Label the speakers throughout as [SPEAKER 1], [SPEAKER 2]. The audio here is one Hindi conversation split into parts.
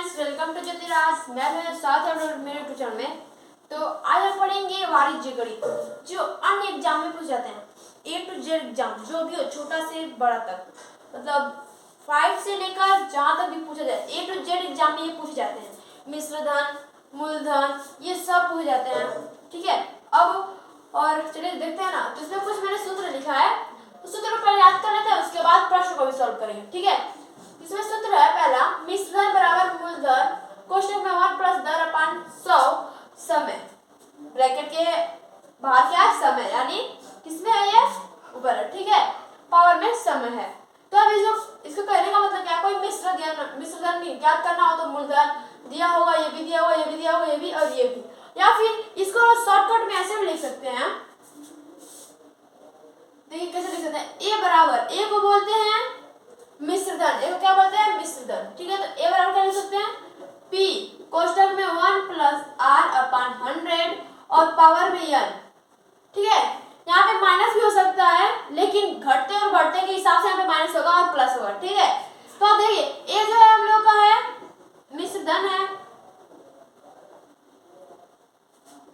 [SPEAKER 1] Friends, welcome to Jyotiraj. मैं मेरे साथ है मेरे ट्यूशन में। तो आज हम पढ़ेंगे वाणिज्य गणित, जो अन्य एग्जाम में पूछ जाते हैं। ए टू जेड एग्जाम जो भी हो, छोटा से बड़ा तक, मतलब 5 से लेकर जहाँ तक भी पूछा जाए, ए टू जेड एग्जाम में ये पूछे जाते हैं। मिश्र धन, मूलधन, ये सब पूछे जाते हैं। ठीक है, अब और चलिए देखते हैं ना। तो इसमें कुछ मैंने सूत्र लिखा है, तो सूत्र को पहले याद कर लेते हैं, उसके बाद प्रश्न को भी सॉल्व करेंगे। ठीक है, इसमें सूत्र है पहला, मिश्र धन बराबर मूलधन कोष्टक में 1 प्लस दर अपान 100 समय, ब्रैकेट के बाहर क्या है, समय, यानी किसमें है ये, ऊपर है। ठीक है, पावर में समय है। तो अब इसको कहने का मतलब क्या, कोई मिश्र धन ज्ञात करना हो तो मूलधन दिया होगा, ये भी दिया होगा, ये भी दिया होगा, ये भी और ये भी, या फिर इसको शॉर्टकट में ऐसे भी लिख सकते हैं। देखिए कैसे लिख सकते हैं, ए बराबर, ए को बोलते हैं मिश्र धन, ए को क्या बोलते हैं, मिश्र धन। ठीक है, तो ए बराबर क्या लिख सकते हैं, पी कोष्टक में 1 प्लस आर अपान 100 और पावर में n। ठीक है, यहाँ पे माइनस भी हो सकता है, लेकिन घटते और बढ़ते के हिसाब से यहाँ पे माइनस होगा और प्लस होगा। ठीक है, तो अब देखिए ए जो है हम लोग का है मिश्र धन है,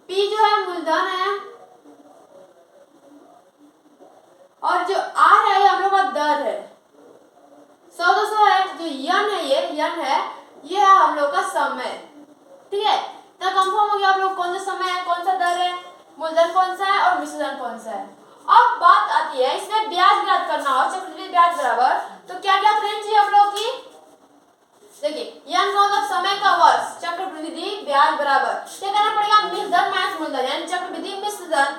[SPEAKER 1] पी जो है मूलधन है, और जो आर है ये हम लोग का दर है, 100-200 है। जो यन है, ये है हम लोग का समय। ठीक है, तो कंफर्म हो गया आप लोग कौन सा समय है, कौन सा दर है, मूलधन कौन सा है और मिश्र धन कौन सा है। अब बात आती है, इसमें ब्याज ज्ञात करना हो, चक्रवृद्धि ब्याज बराबर, तो क्या ज्ञात करनी चाहिए हम लोग की, देखिए यन का मतलब समय का वर्ष, चक्रवृद्धि ब्याज बराबर क्या करना पड़ेगा, मिश्र धन माइनस मूलधन, यानी चक्रवृद्धि मिश्र धन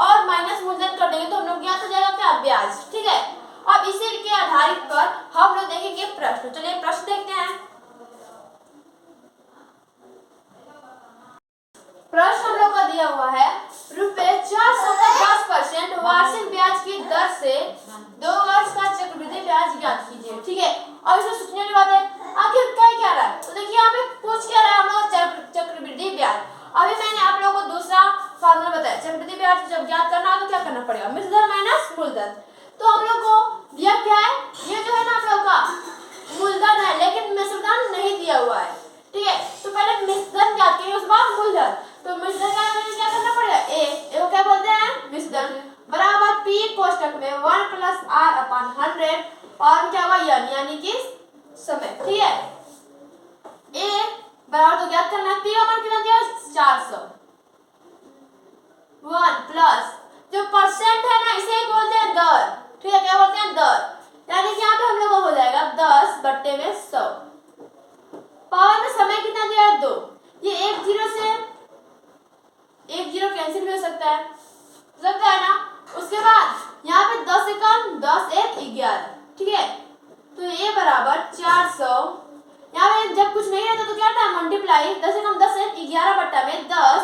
[SPEAKER 1] और माइनस मूलधन कर देंगे तो हम लोग ज्ञात हो जाएगा क्या, ब्याज। ठीक है, अब इसी के आधारित पर हम लोग देखेंगे प्रश्न। चलिए प्रश्न देखते हैं। प्रश्न हम लोग का दिया हुआ है, ₹400 का 10% वार्षिक ब्याज की दर से 2 वर्ष का चक्रवृद्धि ब्याज ज्ञात कीजिए। ठीक है, अब इसमें सोचने की बात है, आखिर क्या रहा है, तो देखिए यहाँ पे पूछ क्या रहा है हम लोग, चक्रवृद्धि ब्याज। अभी मैंने आप लोगों को दूसरा फार्मूला बताया, चक्रवृद्धि ब्याज जब ज्ञात करना हो तो क्या करना पड़ेगा, मिश्र धन माइनस मूलधन। तो हम लोग को दिया क्या है, ये जो है ना आप लोग का मूलधन है, लेकिन मिश्र धन नहीं दिया हुआ है। ठीक है, तो पहले मिश्र धन ज्ञात करेंगे, उसके बाद मूलधन। तो मिश्र धन क्या करना पड़ेगा, ए को क्या बोलते हैं, मिश्र धन बराबर पी कोष्टक में 1 प्लस आर अपान 100 और क्या होगा यन, यानी कि समय। ठीक है, ए बराबर तो ज्ञात करना है, पी का मान कितना दिया, 400, 1 प्लस जो परसेंट है ना, इसे बोलते हैं दर। ठीक है, क्या बोलते हैं, दर, यानी कि यहाँ पे हम लोग को हो जाएगा 10/100। पावर में समय कितना दिया है, 2, ये 1 0 से 1 0 कैंसिल भी हो सकता है ना। उसके बाद यहाँ पे 10 से कम 10 1 11। ठीक है, तो ये बराबर 400, यहाँ पे जब कुछ नहीं रहता तो क्या होता है, मल्टीप्लाई, 10 से कम 10 1 11/10,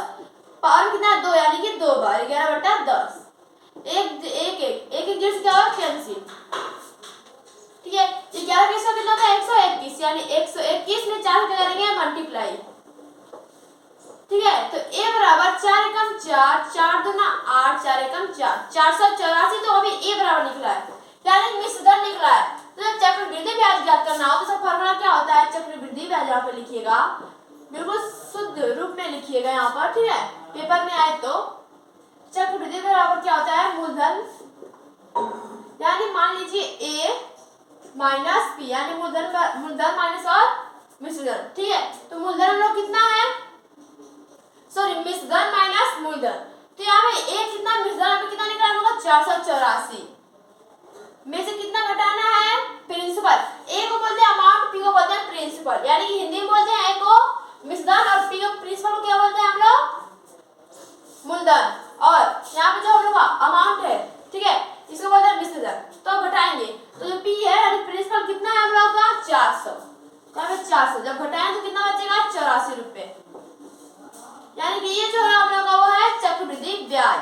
[SPEAKER 1] पावर कितना, 2, यानी कि 2 बार 11/10, 1 1 0 से क्या होगा, कैंसिल। ठीक है, 11 किसका कितना होता है, 121, यानी 121 में 4 क्या करेंगे, मल्टीप्लाई। ठीक है, तो a बराबर 4 एकम 4, 4 दूना 8, 4 एकम 4, 484। तो अभी a बराबर निकला है, यानी मिश्र धन निकला है। तो जब चक्रवृद्धि ब्याज ज्ञात करना हो तो सब फार्मूला क्या होता है, चक्रवृद्धि ब्याज यहाँ पे लिखिएगा, बिल्कुल शुद्ध रूप में लिखिएगा यहाँ पर। ठीक है, पेपर में आए तो चक्रवृद्धि बराबर क्या होता है, मूलधन, यानी मान लीजिए a माइनस पी, यानी मूलधन माइनस और मिश्र धन। ठीक है, तो मूलधन हम लोग कितना है, सॉरी मिश्र धन माइनस मूलधन, तो यहाँ पे एक कितना, मिश्र धन में कितना निकला होगा, 484 में से कितना घटाना है, प्रिंसिपल। ए को बोलते हैं अमाउंट, पी को बोलते हैं प्रिंसिपल, यानी कि हिंदी में बोलते हैं ए को मिश्र धन और पी को प्रिंसिपल को क्या बोलते हैं हम लोग, मूलधन। और यहाँ पे जो हम लोग का अमाउंट है, ठीक है, इसको बोलते हैं मिश्र धन। तो घटाएंगे तो जो पी है यानी प्रिंसिपल कितना है हम लोग का, 400, यहाँ पे 400 जब घटाएं तो कितना बचेगा, 84 रुपए, यानी कि ये जो है हम लोग का वो है चक्रवृद्धि ब्याज।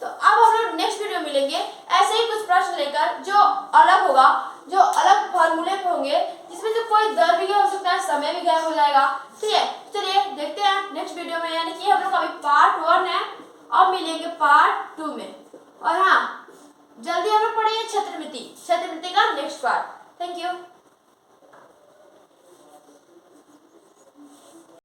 [SPEAKER 1] तो अब हम लोग नेक्स्ट वीडियो में मिलेंगे ऐसे ही कुछ प्रश्न लेकर, जो अलग होगा, जो अलग फॉर्मूले पे होंगे, जिसमें से कोई दर भी हो सकता है, समय भी गायब हो जाएगा। ठीक है, चलिए देखते हैं नेक्स्ट वीडियो में, यानी कि हम लोग अभी पार्ट 1 है, अब मिलेंगे पार्ट 2 में। और हाँ, जल्दी हम लोग पढ़ेंगे क्षेत्रमिति का नेक्स्ट पार्ट। Thank you.